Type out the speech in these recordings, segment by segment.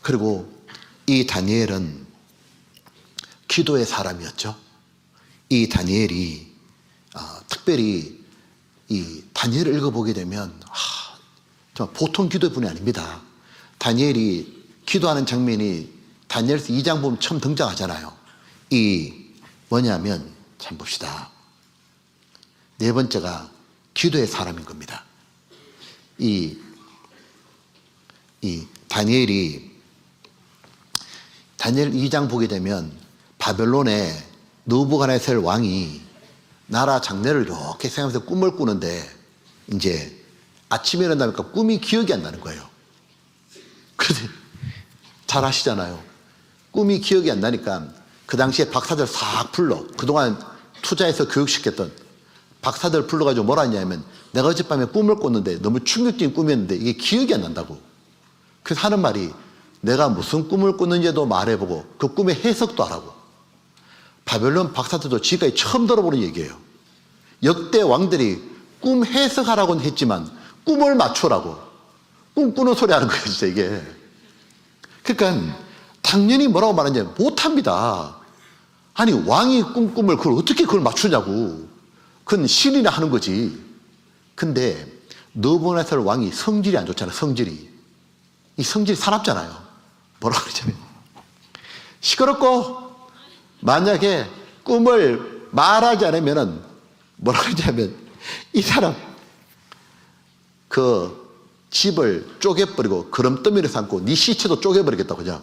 그리고 이 다니엘은 기도의 사람이었죠. 이 다니엘이 특별히 이 다니엘을 읽어보게 되면 정말 보통 기도의 분이 아닙니다. 다니엘이 기도하는 장면이 다니엘서 2장 보면 처음 등장하잖아요. 이 뭐냐면 참 봅시다. 네 번째가 기도의 사람인 겁니다. 이 다니엘 2장 보게 되면 바벨론의 느부갓네살 왕이 나라 장례를 이렇게 생각하면서 꿈을 꾸는데 이제 아침에 일어나니까 꿈이 기억이 안 나는 거예요. 그런데 잘 아시잖아요. 꿈이 기억이 안 나니까 그 당시에 박사들 싹 불러. 그동안 투자해서 교육시켰던 박사들 불러가지고 뭐라 했냐면 내가 어젯밤에 꿈을 꿨는데 너무 충격적인 꿈이었는데 이게 기억이 안 난다고. 그래서 하는 말이 내가 무슨 꿈을 꿨는지도 말해보고 그 꿈의 해석도 하라고. 바벨론 박사들도 지금까지 처음 들어보는 얘기예요. 역대 왕들이 꿈 해석하라고는 했지만 꿈을 맞추라고. 꿈꾸는 소리 하는 거예요, 진짜 이게. 그러니까 당연히 뭐라고 말하는지 못합니다. 아니 왕이 꿈을 그걸 어떻게 그걸 맞추냐고. 그건 신이나 하는 거지. 근데 느부갓네살 왕이 성질이 안 좋잖아요. 성질이. 이 성질이 사납잖아요. 뭐라고 그러냐면 시끄럽고 만약에 꿈을 말하지 않으면은 뭐라고 그러냐면 이 사람 그 집을 쪼개버리고 그름더미를 삼고 네 시체도 쪼개버리겠다고 그냥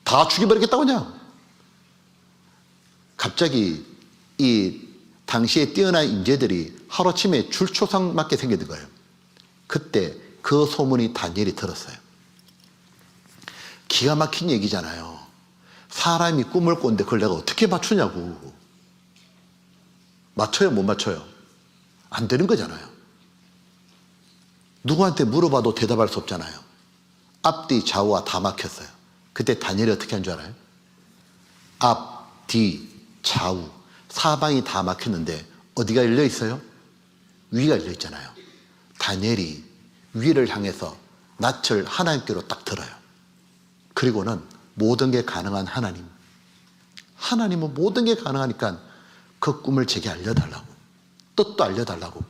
다 죽여버리겠다고 그냥. 갑자기 이 당시에 뛰어난 인재들이 하루아침에 줄초상 맞게 생기는 거예요. 그때 그 소문이 다니엘이 들었어요. 기가 막힌 얘기잖아요. 사람이 꿈을 꿨는데 그걸 내가 어떻게 맞추냐고. 맞춰요, 못 맞춰요? 안 되는 거잖아요. 누구한테 물어봐도 대답할 수 없잖아요. 앞뒤 좌우가 다 막혔어요. 그때 다니엘이 어떻게 한 줄 알아요? 앞, 뒤, 좌우 사방이 다 막혔는데 어디가 열려 있어요? 위가 열려 있잖아요. 다니엘이 위를 향해서 낯을 하나님께로 딱 들어요. 그리고는 모든 게 가능한 하나님. 하나님은 모든 게 가능하니까 그 꿈을 제게 알려달라고. 뜻도 알려달라고.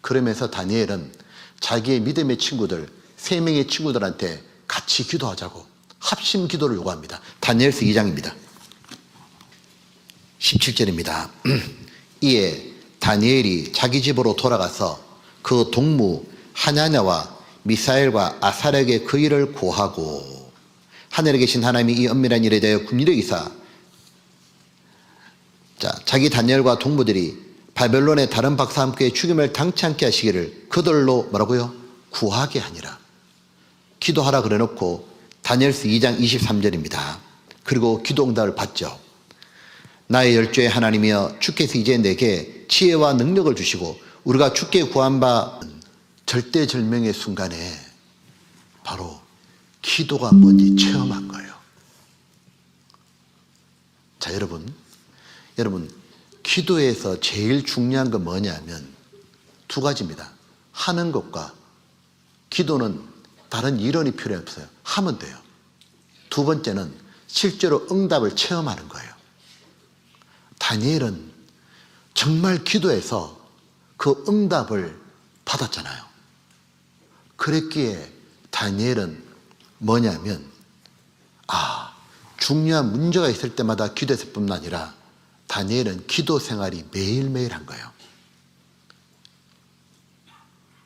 그러면서 다니엘은 자기의 믿음의 친구들, 3명의 친구들한테 같이 기도하자고 합심 기도를 요구합니다. 다니엘서 2장입니다. 17절입니다. 이에 다니엘이 자기 집으로 돌아가서 그 동무 하냐냐와 미사엘과 아사랴에게 그 일을 고하고 하늘에 계신 하나님이 이 은밀한 일에 대하여 긍휼히 여기사 자기 다니엘과 동무들이 바벨론의 다른 박사와 함께 죽임을 당치 않게 하시기를 그들로 뭐라고요? 구하게 하니라. 기도하라 그래 놓고 다니엘서 2장 23절입니다. 그리고 기도 응답을 받죠. 나의 열조의 하나님이여 주께서 이제 내게 지혜와 능력을 주시고 우리가 주께 구한 바 절대절명의 순간에 바로 기도가 뭔지 체험한 거예요. 자, 여러분 기도에서 제일 중요한 건 뭐냐면 2가지입니다. 하는 것과 기도는 다른 이론이 필요 없어요. 하면 돼요. 2번째는 실제로 응답을 체험하는 거예요. 다니엘은 정말 기도해서 그 응답을 받았잖아요. 그랬기에 다니엘은 뭐냐면 중요한 문제가 있을 때마다 기도했을 뿐만 아니라 다니엘은 기도 생활이 매일매일 한 거예요.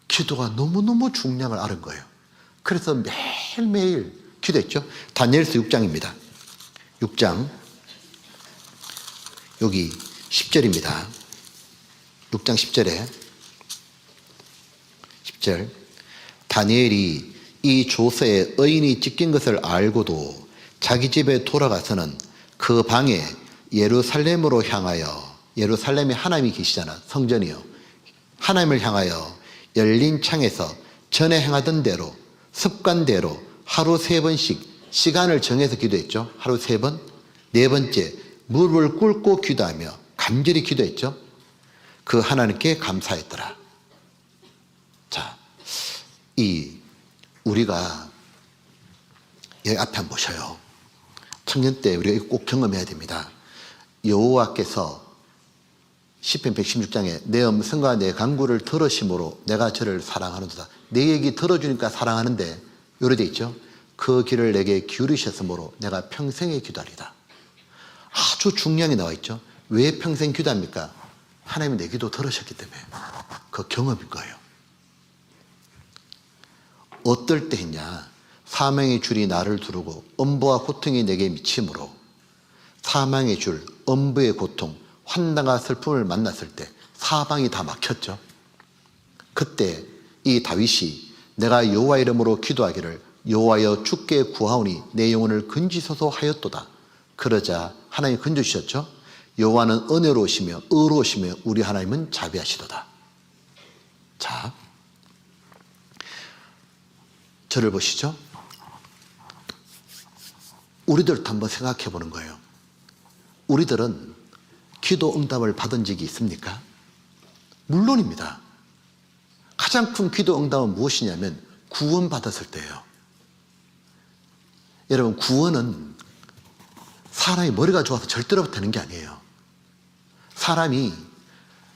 기도가 너무너무 중요한 걸 아는 거예요. 그래서 매일매일 기도했죠. 다니엘서 6장입니다. 6장 여기 10절입니다. 6장 10절에 10절 다니엘이 이 조서에 의인이 찍힌 것을 알고도 자기 집에 돌아가서는 그 방에 예루살렘으로 향하여 예루살렘에 하나님이 계시잖아. 성전이요. 하나님을 향하여 열린 창에서 전에 행하던 대로 습관대로 하루 3번씩 시간을 정해서 기도했죠. 하루 3번. 4번째 무릎을 꿇고 기도하며 간절히 기도했죠. 그 하나님께 감사했더라. 자, 우리가 여기 앞에 한번 보셔요. 청년 때 우리가 이거 꼭 경험해야 됩니다. 여호와께서 시편 116장에 내 음성과 내 간구를 들으심으로 내가 저를 사랑하는도다. 내 얘기 들어주니까 사랑하는데 요래 돼 있죠. 그 길을 내게 기울이셨으므로 내가 평생에 기도하리다. 아주 중요한 게 나와 있죠. 왜 평생 기도합니까? 하나님이 내 기도 들으셨기 때문에. 그 경험일 거예요. 어떨 때 했냐? 사망의 줄이 나를 두르고 엄부와 고통이 내게 미치므로 사망의 줄, 엄부의 고통, 환난과 슬픔을 만났을 때 사방이 다 막혔죠. 그때 이 다윗이 내가 여호와 이름으로 기도하기를 여호와여 주께 구하오니 내 영혼을 건지소서 하였도다. 그러자 하나님이 건져주셨죠. 여호와는 은혜로우시며 의로우시며 우리 하나님은 자비하시도다. 자, 저를 보시죠. 우리들도 한번 생각해 보는 거예요. 우리들은 기도 응답을 받은 적이 있습니까? 물론입니다. 가장 큰 기도 응답은 무엇이냐면 구원받았을 때예요. 여러분, 구원은 사람이 머리가 좋아서 절대로 되는 게 아니에요. 사람이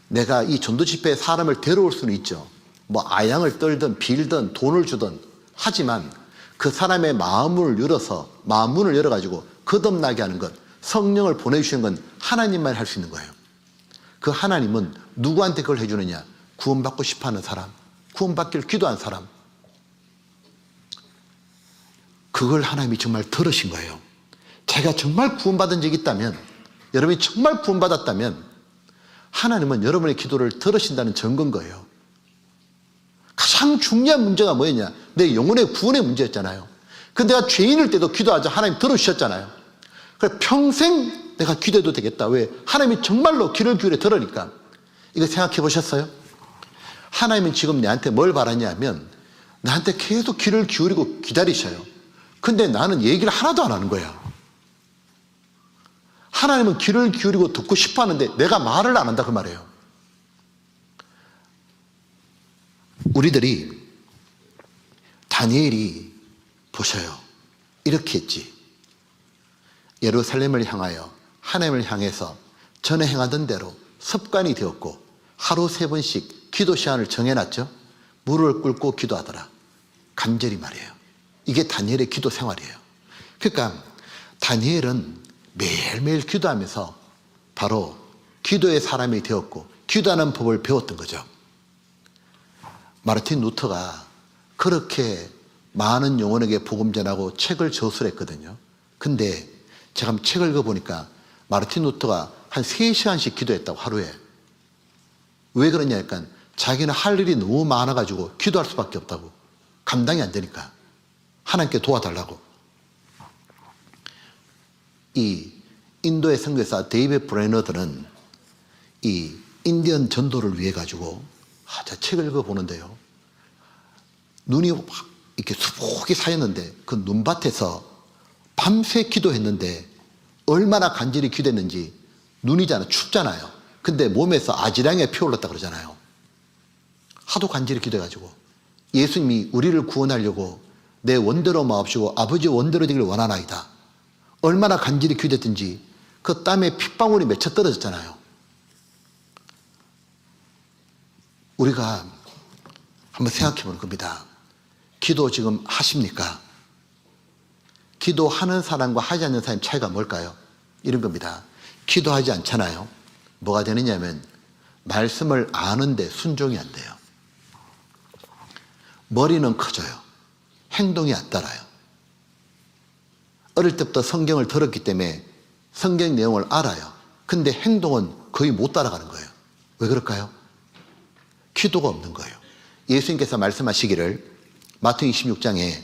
내가 이 전도 집회에 사람을 데려올 수는 있죠. 뭐 아양을 떨든 빌든 돈을 주든 하지만 그 사람의 마음을 열어서 마음문을 열어가지고 거듭나게 하는 것, 성령을 보내주시는 건 하나님만 할 수 있는 거예요. 그 하나님은 누구한테 그걸 해주느냐? 구원받고 싶어하는 사람, 구원받기를 기도한 사람. 그걸 하나님이 정말 들으신 거예요. 제가 정말 구원받은 적이 있다면, 여러분이 정말 구원받았다면 하나님은 여러분의 기도를 들으신다는 증거인 거예요. 가장 중요한 문제가 뭐였냐? 내 영혼의 구원의 문제였잖아요. 근데 내가 죄인일 때도 기도하자 하나님 들어주셨잖아요. 그래서 평생 내가 기도해도 되겠다. 왜? 하나님이 정말로 귀를 기울여 들으니까. 이거 생각해 보셨어요? 하나님은 지금 내한테 뭘 바라냐면 나한테 계속 귀를 기울이고 기다리셔요. 근데 나는 얘기를 하나도 안 하는 거야. 하나님은 귀를 기울이고 듣고 싶어 하는데 내가 말을 안 한다 그 말이에요. 우리들이 다니엘이 보셔요. 이렇게 했지. 예루살렘을 향하여 하나님을 향해서 전에 행하던 대로 습관이 되었고 하루 3번씩 기도 시간을 정해놨죠. 무릎을 꿇고 기도하더라. 간절히 말이에요. 이게 다니엘의 기도 생활이에요. 그러니까 다니엘은 매일매일 기도하면서 바로 기도의 사람이 되었고 기도하는 법을 배웠던 거죠. 마르틴 루터가 그렇게 많은 영혼에게 복음 전하고 책을 저술했거든요. 근데 제가 책을 읽어보니까 마르틴 루터가 한 3시간씩 기도했다고 하루에. 왜 그러냐 하니까 자기는 할 일이 너무 많아가지고 기도할 수밖에 없다고. 감당이 안 되니까. 하나님께 도와달라고. 이 인도의 선교사 데이비드 브레너드는 이 인디언 전도를 위해 가지고 제가 책을 읽어보는데요. 눈이 막 이렇게 수북이 쌓였는데 그 눈밭에서 밤새 기도했는데 얼마나 간절히 기도했는지 눈이잖아요. 춥잖아요. 근데 몸에서 아지랑이 피어올랐다 그러잖아요. 하도 간절히 기도해가지고 예수님이 우리를 구원하려고 내 원대로 마옵시고 아버지 원대로 되기를 원하나이다. 얼마나 간절히 기도했든지 그 땀에 핏방울이 맺혀 떨어졌잖아요. 우리가 한번 생각해 보는 겁니다. 기도 지금 하십니까? 기도하는 사람과 하지 않는 사람의 차이가 뭘까요? 이런 겁니다. 기도하지 않잖아요. 뭐가 되느냐면 말씀을 아는데 순종이 안 돼요. 머리는 커져요. 행동이 안 따라요. 어릴 때부터 성경을 들었기 때문에 성경 내용을 알아요. 근데 행동은 거의 못 따라가는 거예요. 왜 그럴까요? 기도가 없는 거예요. 예수님께서 말씀하시기를 마태복음 26장에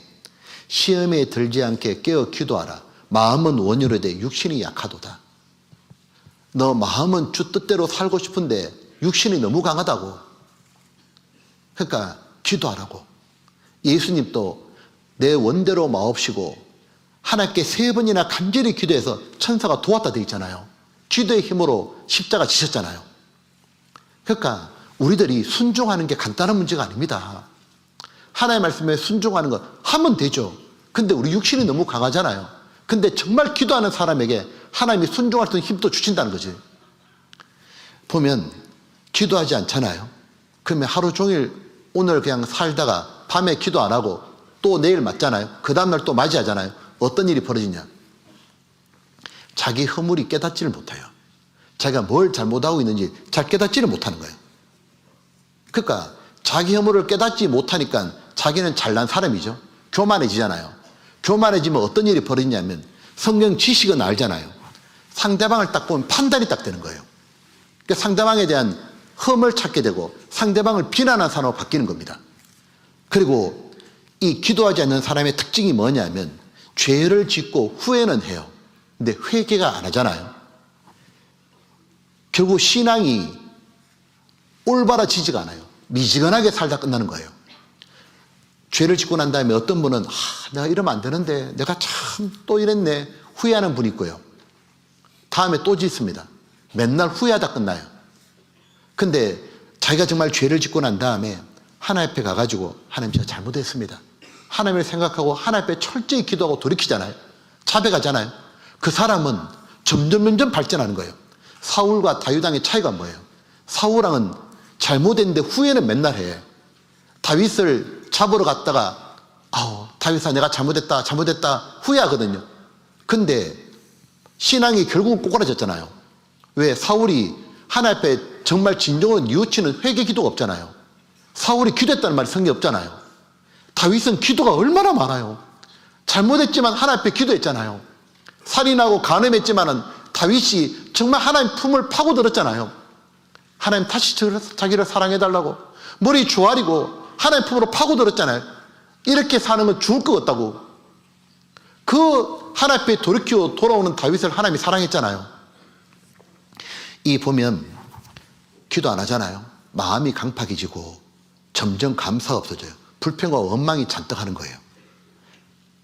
시험에 들지 않게 깨어 기도하라. 마음은 원효로 돼 육신이 약하도다. 너 마음은 주 뜻대로 살고 싶은데 육신이 너무 강하다고. 그러니까 기도하라고. 예수님도 내 원대로 마옵시고 하나님께 3번이나 간절히 기도해서 천사가 도왔다 돼 있잖아요. 기도의 힘으로 십자가 지셨잖아요. 그러니까 우리들이 순종하는 게 간단한 문제가 아닙니다. 하나님의 말씀에 순종하는 거 하면 되죠. 근데 우리 육신이 너무 강하잖아요. 근데 정말 기도하는 사람에게 하나님이 순종할 수 있는 힘도 주신다는 거지. 보면 기도하지 않잖아요. 그러면 하루 종일 오늘 그냥 살다가 밤에 기도 안 하고 또 내일 맞잖아요. 그 다음날 또 맞이하잖아요. 어떤 일이 벌어지냐. 자기 허물이 깨닫지를 못해요. 자기가 뭘 잘못하고 있는지 잘 깨닫지를 못하는 거예요. 그러니까 자기 허물을 깨닫지 못하니까 자기는 잘난 사람이죠. 교만해지잖아요. 교만해지면 어떤 일이 벌어지냐면 성경 지식은 알잖아요. 상대방을 딱 보면 판단이 딱 되는 거예요. 그러니까 상대방에 대한 흠을 찾게 되고 상대방을 비난하는 사람으로 바뀌는 겁니다. 그리고 이 기도하지 않는 사람의 특징이 뭐냐면 죄를 짓고 후회는 해요. 근데 회개가 안 하잖아요. 결국 신앙이 올바라지지가 않아요. 미지근하게 살다 끝나는 거예요. 죄를 짓고 난 다음에 어떤 분은 내가 이러면 안 되는데 내가 참 또 이랬네 후회하는 분이 있고요. 다음에 또 짓습니다. 맨날 후회하다 끝나요. 근데 자기가 정말 죄를 짓고 난 다음에 하나님 앞에 가가지고 하나님 제가 잘못했습니다. 하나님을 생각하고 하나님 앞에 철저히 기도하고 돌이키잖아요. 자백하잖아요. 그 사람은 점점 발전하는 거예요. 사울과 다윗 왕의 차이가 뭐예요? 사울 왕은 잘못했는데 후회는 맨날 해. 다윗을 잡으러 갔다가 다윗아 내가 잘못했다 후회하거든요. 근데 신앙이 결국은 꼬꾸라졌잖아요. 왜? 사울이 하나님 앞에 정말 진정으로 뉘우치는 회개 기도가 없잖아요. 사울이 기도했다는 말이 성경에 없잖아요. 다윗은 기도가 얼마나 많아요. 잘못했지만 하나님 앞에 기도했잖아요. 살인하고 간음했지만은 다윗이 정말 하나님 품을 파고들었잖아요. 하나님 다시 자기를 사랑해달라고 머리 조아리고 하나님 품으로 파고들었잖아요. 이렇게 사는 건 죽을 것 같다고. 그 하나님 앞에 돌이켜 돌아오는 다윗을 하나님이 사랑했잖아요. 이 보면 기도 안 하잖아요. 마음이 강팍해지고 점점 감사가 없어져요. 불평과 원망이 잔뜩 하는 거예요.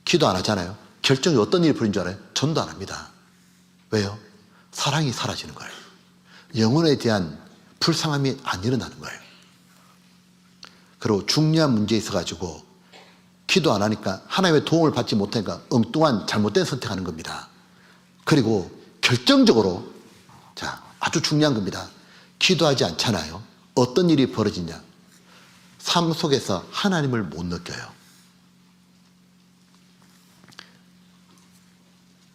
기도 안 하잖아요. 결정이 어떤 일이 벌어진 줄 알아요? 전도 안 합니다. 왜요? 사랑이 사라지는 거예요. 영혼에 대한 불쌍함이 안 일어나는 거예요. 그리고 중요한 문제에 있어가지고 기도 안 하니까 하나님의 도움을 받지 못하니까 엉뚱한 잘못된 선택하는 겁니다. 그리고 결정적으로 아주 중요한 겁니다. 기도하지 않잖아요. 어떤 일이 벌어지냐. 삶 속에서 하나님을 못 느껴요.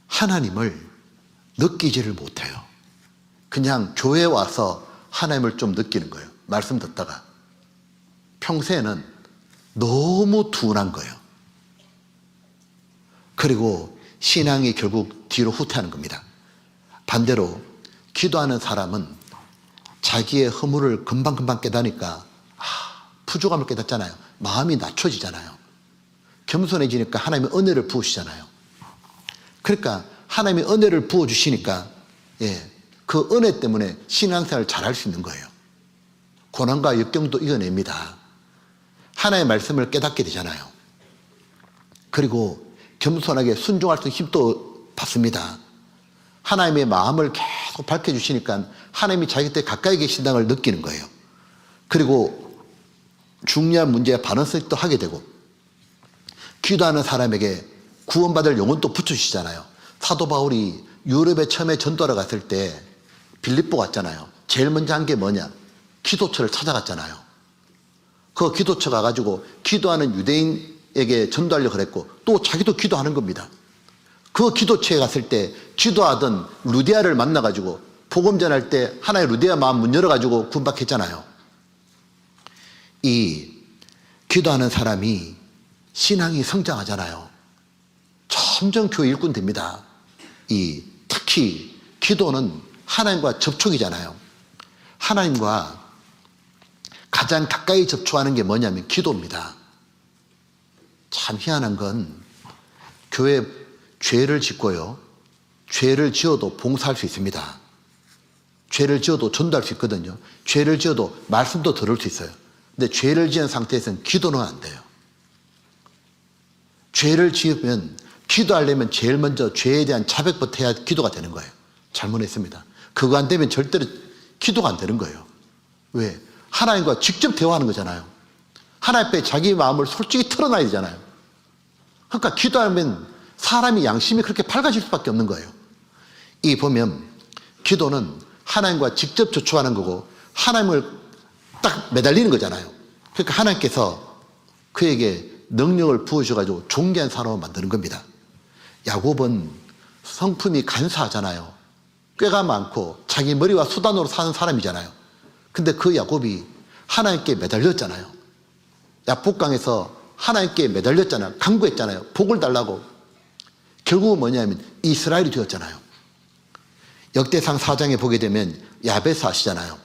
하나님을 느끼지를 못해요. 그냥 교회에 와서 하나님을 좀 느끼는 거예요. 말씀 듣다가. 평소에는 너무 둔한 거예요. 그리고 신앙이 결국 뒤로 후퇴하는 겁니다. 반대로 기도하는 사람은 자기의 허물을 금방금방 깨닫으니까 부족함을 깨닫잖아요. 마음이 낮춰지잖아요. 겸손해지니까 하나님의 은혜를 부으시잖아요. 그러니까 하나님의 은혜를 부어주시니까 그 은혜 때문에 신앙생활을 잘할 수 있는 거예요. 고난과 역경도 이겨냅니다. 하나님의 말씀을 깨닫게 되잖아요. 그리고 겸손하게 순종할 수 있는 힘도 받습니다. 하나님의 마음을 계속 밝혀주시니까 하나님이 자기 때 가까이 계신다는 걸 느끼는 거예요. 그리고 중요한 문제에 반응성도 하게 되고 기도하는 사람에게 구원받을 영혼도 붙여주시잖아요. 사도 바울이 유럽에 처음에 전도하러 갔을 때 빌립보 갔잖아요. 제일 먼저 한 게 뭐냐? 기도처를 찾아갔잖아요. 그 기도처 가가지고 기도하는 유대인에게 전도하려고 그랬고 또 자기도 기도하는 겁니다. 그 기도처에 갔을 때 기도하던 루디아를 만나가지고 복음 전할 때 하나의 루디아 마음 문 열어가지고 구원받겠잖아요. 이 기도하는 사람이 신앙이 성장하잖아요. 점점 교회 일꾼 됩니다. 특히 기도는 하나님과 접촉이잖아요. 하나님과 가장 가까이 접촉하는 게 뭐냐면 기도입니다. 참 희한한 건 교회 죄를 짓고요. 죄를 지어도 봉사할 수 있습니다. 죄를 지어도 전도할 수 있거든요. 죄를 지어도 말씀도 들을 수 있어요. 근데 죄를 지은 상태에서는 기도는 안 돼요. 죄를 지으면 기도하려면 제일 먼저 죄에 대한 자백부터 해야 기도가 되는 거예요. 잘못했습니다. 그거 안 되면 절대로 기도가 안 되는 거예요. 왜? 하나님과 직접 대화하는 거잖아요. 하나님 앞에 자기 마음을 솔직히 털어놔야 되잖아요. 그러니까 기도하면 사람이 양심이 그렇게 밝아질 수밖에 없는 거예요. 이 보면 기도는 하나님과 직접 접촉하는 거고 하나님을 딱 매달리는 거잖아요. 그러니까 하나님께서 그에게 능력을 부으셔가지고 존귀한 사람을 만드는 겁니다. 야곱은 성품이 간사하잖아요. 꾀가 많고 자기 머리와 수단으로 사는 사람이잖아요. 근데 그 야곱이 하나님께 매달렸잖아요. 야복강에서 하나님께 매달렸잖아요. 간구했잖아요. 복을 달라고. 결국은 뭐냐면 이스라엘이 되었잖아요. 역대상 4장에 보게 되면 야베스 아시잖아요.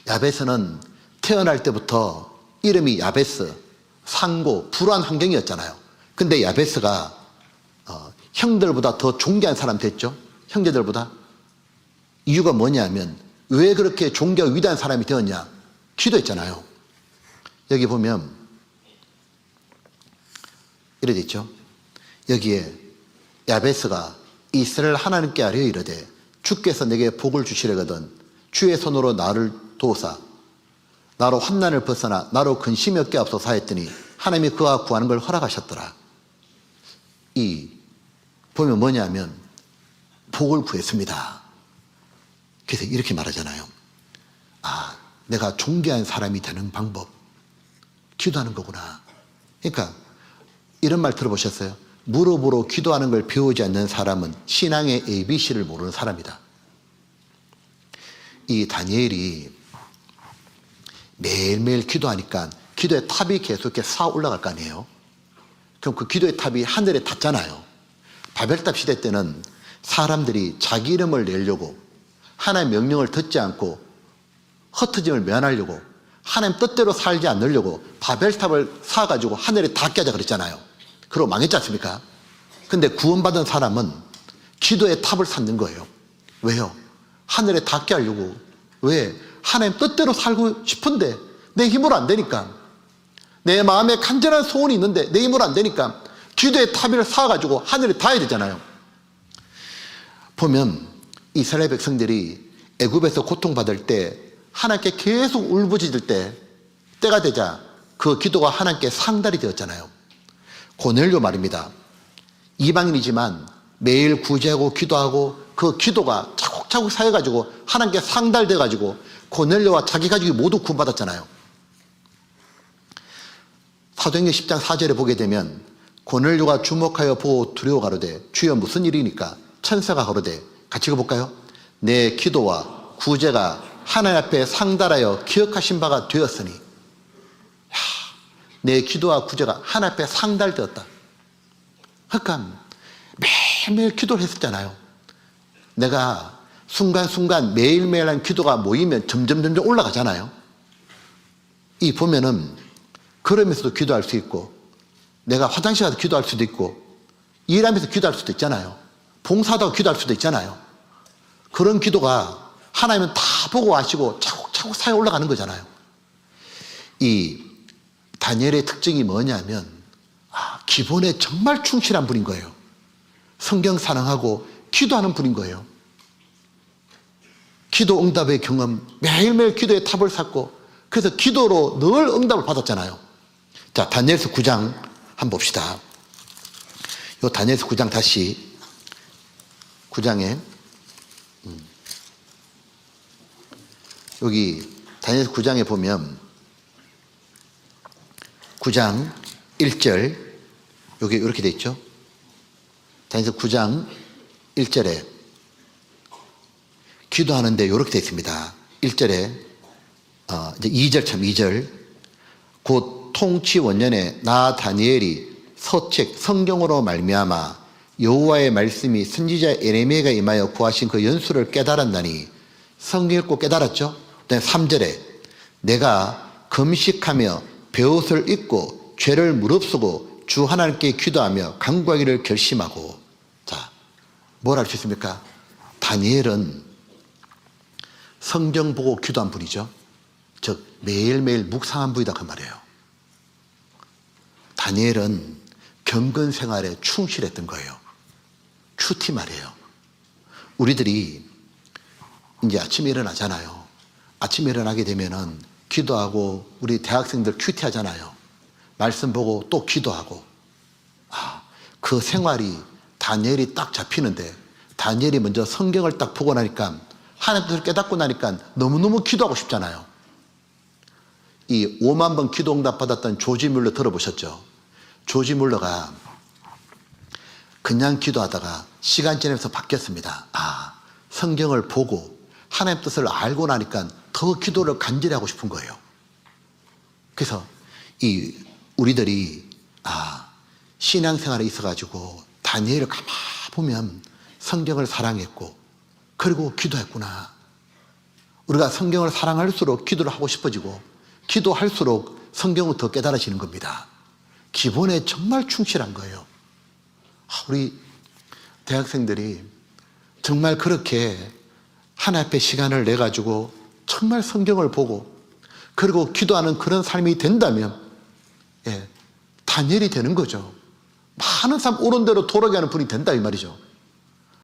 야베스는 태어날 때부터 이름이 야베스, 상고, 불우한 환경이었잖아요. 근데 야베스가 형들보다 더 존귀한 사람 됐죠. 형제들보다. 이유가 뭐냐면 왜 그렇게 존귀하고 위대한 사람이 되었냐. 기도했잖아요. 여기 보면 이래 돼 있죠. 여기에 야베스가 이스라엘 하나님께 아뢰어 이르되 주께서 내게 복을 주시려거든 주의 손으로 나를 도우사 나로 환난을 벗어나 나로 근심이 없게 하옵소서 하였더니 하나님이 그가 구하는 걸 허락하셨더라. 이 보면 뭐냐면 복을 구했습니다. 그래서 이렇게 말하잖아요. 아, 내가 존귀한 사람이 되는 방법 기도하는 거구나. 그러니까 이런 말 들어보셨어요? 무릎으로 기도하는 걸 배우지 않는 사람은 신앙의 ABC를 모르는 사람이다. 이 다니엘이 매일매일 기도하니까 기도의 탑이 계속 이렇게 쌓아 올라갈 거 아니에요. 그럼 그 기도의 탑이 하늘에 닿잖아요. 바벨탑 시대 때는 사람들이 자기 이름을 내려고 하나님의 명령을 듣지 않고 흩어짐을 면하려고 하나님 뜻대로 살지 않으려고 바벨탑을 쌓아가지고 하늘에 닿게 하자 그랬잖아요. 그러고 망했지 않습니까? 근데 구원받은 사람은 기도의 탑을 쌓는 거예요. 왜요? 하늘에 닿게 하려고. 왜? 하나님 뜻대로 살고 싶은데 내 힘으로 안 되니까. 내 마음에 간절한 소원이 있는데 내 힘으로 안 되니까 기도의 탑을 쌓아가지고 하늘에 닿아야 되잖아요. 보면 이스라엘 백성들이 애굽에서 고통받을 때 하나님께 계속 울부짖을 때가 되자 그 기도가 하나님께 상달이 되었잖아요. 고넬료 말입니다. 이방인이지만 매일 구제하고 기도하고 그 기도가 차곡차곡 쌓여가지고 하나님께 상달돼가지고 고넬료와 자기 가족이 모두 구원받았잖아요. 사도행전 10장 4절에 보게 되면 고넬료가 주목하여 보고 두려워 가로되 주여 무슨 일이니까 천사가 가로되 같이 읽어볼까요? 내 기도와 구제가 하나님 앞에 상달하여 기억하신 바가 되었으니 내 기도와 구제가 하나님 앞에 상달되었다. 그러니까 매일매일 기도를 했었잖아요. 내가 순간순간 매일매일 한 기도가 모이면 점점 올라가잖아요. 이 보면은 걸으면서도 기도할 수 있고 내가 화장실 가서 기도할 수도 있고 일하면서 기도할 수도 있잖아요. 봉사하다가 기도할 수도 있잖아요. 그런 기도가 하나님은 다 보고 아시고 차곡차곡 쌓여 올라가는 거잖아요. 이 다니엘의 특징이 뭐냐면 기본에 정말 충실한 분인 거예요. 성경 사랑하고 기도하는 분인 거예요. 기도 응답의 경험, 매일매일 기도의 탑을 쌓고 그래서 기도로 늘 응답을 받았잖아요. 자, 다니엘서 9장 한번 봅시다. 요 다니엘서 9장 다시 9장에 여기 다니엘서 9장에 보면 9장 1절 여기 이렇게 돼 있죠. 다니엘서 9장 1절에 기도하는데 이렇게 돼 있습니다. 1절에 이제 2절 참 2절 곧 통치 원년에 나 다니엘이 서책 성경으로 말미암아 여호와의 말씀이 선지자 예레미야가 임하여 구하신 그 연수를 깨달았나니 성경 읽고 깨달았죠. 그다음에 3절에 내가 금식하며 베옷을 입고 죄를 무릅쓰고 주 하나님께 기도하며 간구하기를 결심하고. 자, 뭘 할 수 있습니까? 다니엘은 성경 보고 기도한 분이죠. 즉 매일매일 묵상한 분이다 그 말이에요. 다니엘은 경건 생활에 충실했던 거예요. 큐티 말이에요. 우리들이 이제 아침에 일어나잖아요. 아침에 일어나게 되면은 기도하고 우리 대학생들 큐티 하잖아요. 말씀 보고 또 기도하고 그 생활이 다니엘이 딱 잡히는데, 다니엘이 먼저 성경을 딱 보고 나니까, 하나님 뜻을 깨닫고 나니까 너무너무 기도하고 싶잖아요. 이 5만 번 기도 응답 받았던 조지 뮬러 들어보셨죠? 조지 뮬러가 그냥 기도하다가 시간 지나면서 바뀌었습니다. 성경을 보고 하나님 뜻을 알고 나니까 더 기도를 간절히 하고 싶은 거예요. 그래서 우리들이 신앙생활에 있어가지고 다니엘을 가만 보면 성경을 사랑했고 그리고 기도했구나. 우리가 성경을 사랑할수록 기도를 하고 싶어지고 기도할수록 성경을 더 깨달아지는 겁니다. 기본에 정말 충실한 거예요. 우리 대학생들이 정말 그렇게 하나님 앞에 시간을 내가지고 정말 성경을 보고 그리고 기도하는 그런 삶이 된다면 다니엘이 되는 거죠. 많은 사람 옳은 대로 돌아가는 분이 된다 이 말이죠.